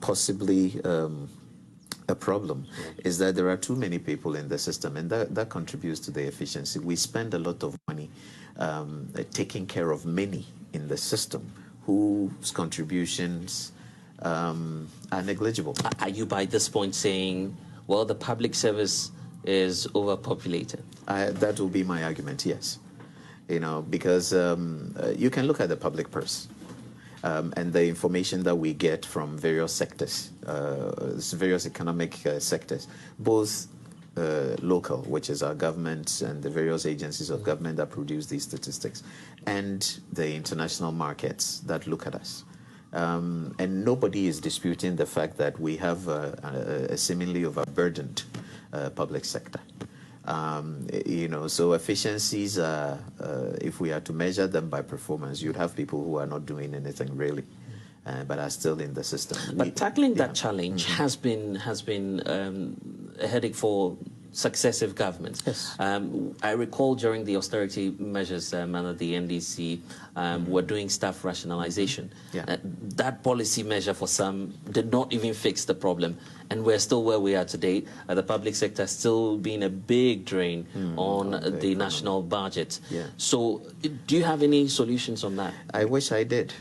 possibly a problem is that there are too many people in the system, and that contributes to the efficiency. We spend a lot of money taking care of many in the system whose contributions are negligible. Are you by this point saying, well, the public service is overpopulated? That will be my argument, yes. You know, because you can look at the public purse. And the information that we get from various sectors, various economic sectors, both local, which is our government and the various agencies of government that produce these statistics, and the international markets that look at us. And nobody is disputing the fact that we have a seemingly overburdened public sector. You know, so efficiencies, if we are to measure them by performance, you'd have people who are not doing anything really, but are still in the system. But tackling that challenge has been a headache for successive governments. Yes. I recall during the austerity measures under the NDC, were doing staff rationalization. That policy measure for some did not even fix the problem, and we're still where we are today. The public sector still being a big drain on the national budget. So do you have any solutions on that? I wish I did.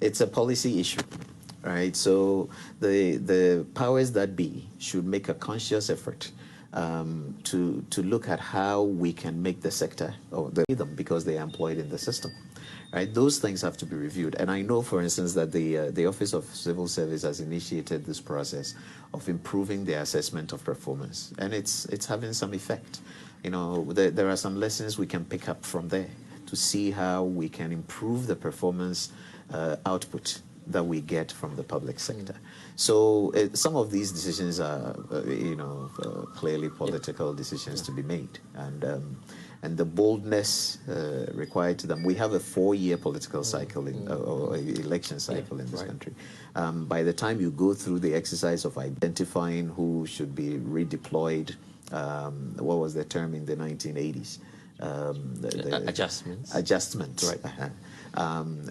It's a policy issue. Right? So the powers that be should make a conscious effort to look at how we can make the sector, or them, because they are employed in the system. Right? Those things have to be reviewed. And I know, for instance, that the Office of Civil Service has initiated this process of improving the assessment of performance, and it's having some effect. You know, there are some lessons we can pick up from there to see how we can improve the performance output that we get from the public sector. So some of these decisions are, you know, clearly political decisions to be made, and the boldness required to them. We have a 4-year political cycle or election cycle in this country. By the time you go through the exercise of identifying who should be redeployed, what was the term in the 1980s? Adjustments. Adjustments. Right.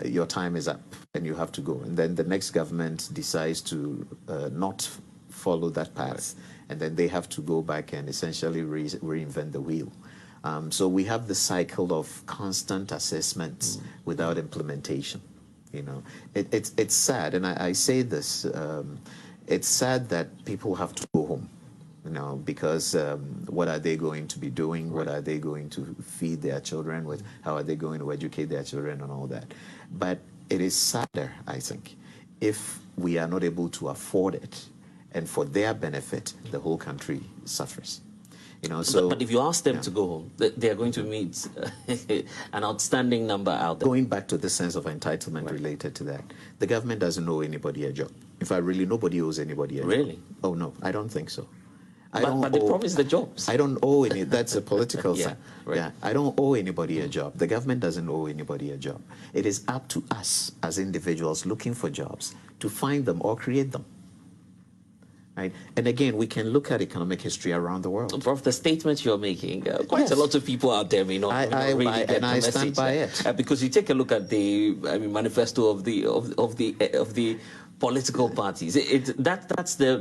Your time is up and you have to go. And then the next government decides to not follow that path. And then they have to go back and essentially reinvent the wheel. So we have the cycle of constant assessments without implementation. You know, it's sad. And I say this, it's sad that people have to go home. You know, because what are they going to be doing? What are they going to feed their children with? How are they going to educate their children and all that? But it is sadder, I think, if we are not able to afford it, and for their benefit, the whole country suffers. You know, so, but if you ask them to go home, they are going to meet an outstanding number out there. Going back to the sense of entitlement related to that, the government doesn't owe anybody a job. In fact, really, nobody owes anybody a job. Really? Oh, no, I don't think so. But they promise the jobs. I don't owe any. That's a political thing. Right. Yeah, I don't owe anybody a job. The government doesn't owe anybody a job. It is up to us as individuals looking for jobs to find them or create them. Right? And again, we can look at economic history around the world. Prof, the statements you're making, quite a lot of people out there may not really get the message. I stand by it. Because you take a look at the manifesto of the political parties. That's the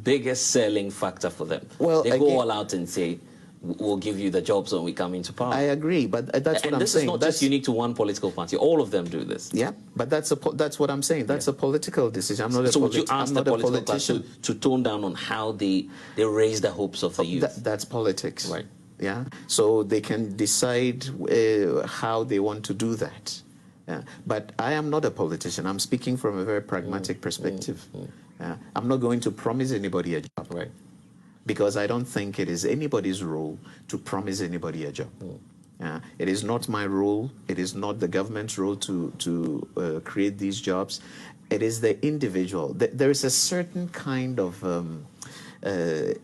biggest selling factor for them. Well, they go all out and say, we'll give you the jobs when we come into power. I agree, but that's what I'm saying. And this is not just unique to one political party. All of them do this. Yeah, but that's what I'm saying. That's a political decision. I'm not so would you ask the political class to tone down on how they raise the hopes of the youth? That's politics. Right. Yeah. So they can decide how they want to do that. Yeah. But I am not a politician. I'm speaking from a very pragmatic perspective. Yeah. I'm not going to promise anybody a job. Right. Because I don't think it is anybody's role to promise anybody a job. It is not my role. It is not the government's role to create these jobs. It is the individual. There is a certain kind of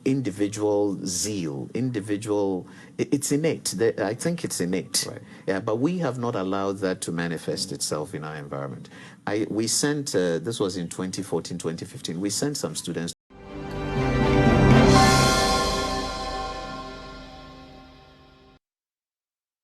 individual zeal, it's innate. I think it's innate. Right. Yeah, but we have not allowed that to manifest itself in our environment. We sent, this was in 2014, 2015, we sent some students